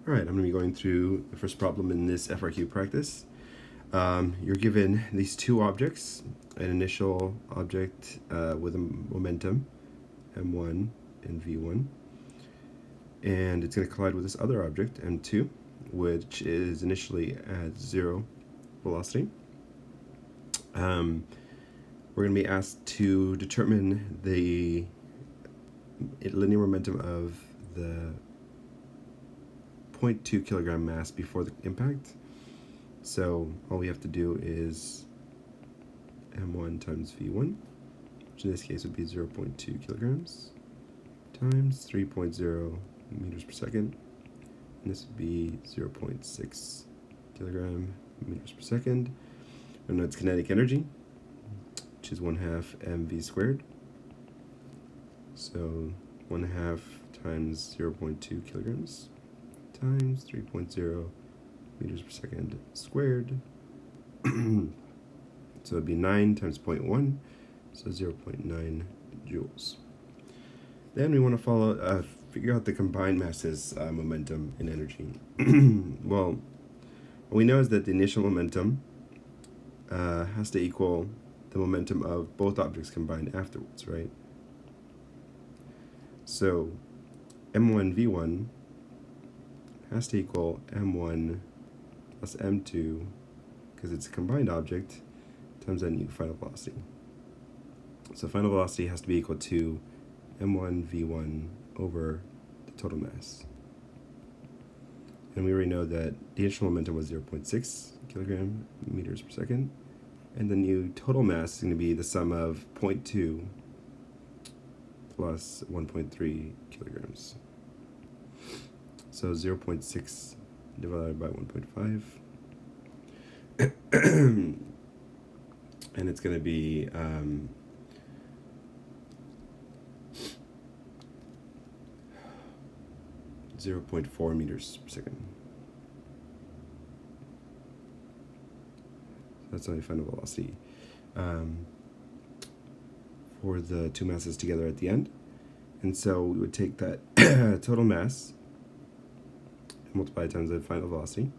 All right, I'm going to be going through the first problem in this FRQ practice. You're given these two objects, an initial object with a momentum, m1 and v1, and it's going to collide with this other object, m2, which is initially at zero velocity. We're going to be asked to determine the linear momentum of the 0.2 kilogram mass before the impact. So all we have to do is m1 times v1, which in this case would be 0.2 kilograms, times 3.0 meters per second, and this would be 0.6 kilogram meters per second. And know its kinetic energy, which is 1/2 mv squared. So 1/2 times 0.2 kilograms times 3.0 meters per second squared. So it'd be 9 times 0.1, so 0.9 joules. Then we want to figure out the combined masses, momentum, and energy. Well, what we know is that the initial momentum has to equal the momentum of both objects combined afterwards, right? So m1 v1 has to equal m1 plus m2, because it's a combined object, times that new final velocity. So final velocity has to be equal to m1 v1 over the total mass. And we already know that the initial momentum was 0.6 kilogram meters per second, and the new total mass is going to be the sum of 0.2 plus 1.3 kilograms. So 0.6 divided by 1.5, and it's going to be 0.4 meters per second. That's only final velocity for the two masses together at the end. And so we would take that total mass and multiply it times the final velocity.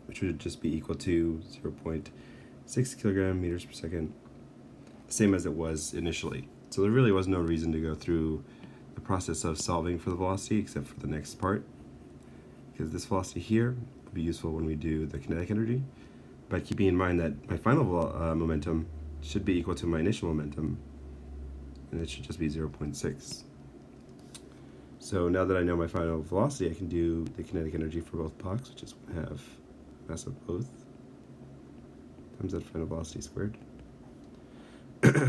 Which would just be equal to 0.6 kilogram meters per second, same as it was initially. So there really was no reason to go through the process of solving for the velocity except for the next part, because this velocity here will be useful when we do the kinetic energy, but keeping in mind that my final momentum should be equal to my initial momentum, and it should just be 0.6. So now that I know my final velocity, I can do the kinetic energy for both blocks, which is 1/2 mass of both times that final velocity squared.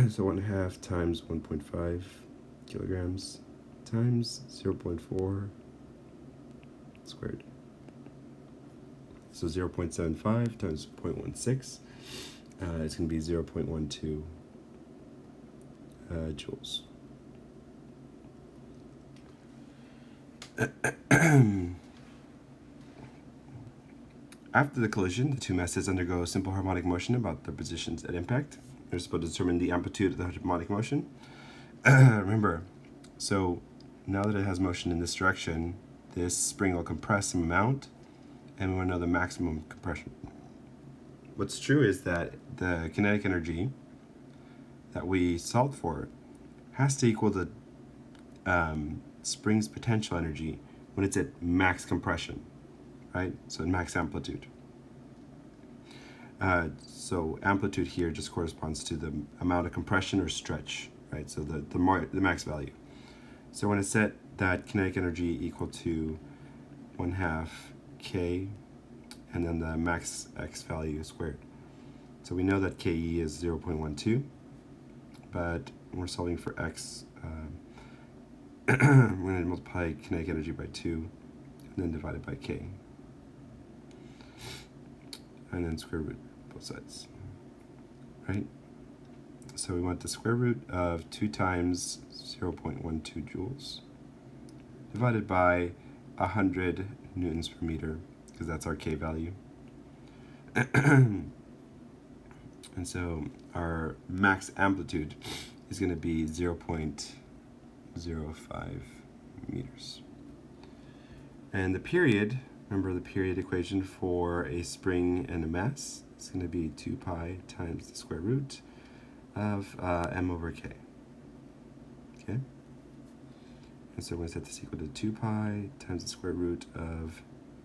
So 1/2 times 1.5 kilograms times 0.4 squared. So 0.75 times 0.16, it's going to be 0.12 joules. After the collision, the two masses undergo simple harmonic motion about their positions at impact. They're supposed to determine the amplitude of the harmonic motion. Remember, so now that it has motion in this direction, this spring will compress some amount, and we want to know the maximum compression. What's true is that the kinetic energy that we solved for has to equal the spring's potential energy when it's at max compression, right? So at max amplitude. So amplitude here just corresponds to the amount of compression or stretch, right? So the max value. So when it's set that kinetic energy equal to 1/2 k, and then the max x value squared. So we know that ke is 0.12, but we're solving for x. We're going to multiply kinetic energy by 2, and then divide it by k. And then square root both sides, right? So we want the square root of 2 times 0.12 joules divided by 100 newtons per meter, because that's our k value. And so our max amplitude is going to be 0.05 meters. And the period, remember the period equation for a spring and a mass, is going to be 2 pi times the square root of m over k. Okay? And so we're going to set this equal to 2 pi times the square root of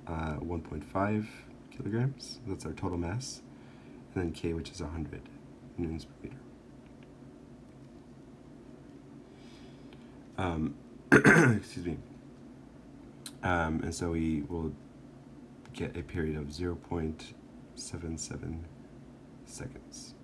1.5 kilograms. That's our total mass. And then k, which is 100 newtons per meter. Excuse me. And so we will get a period of 0.77 seconds.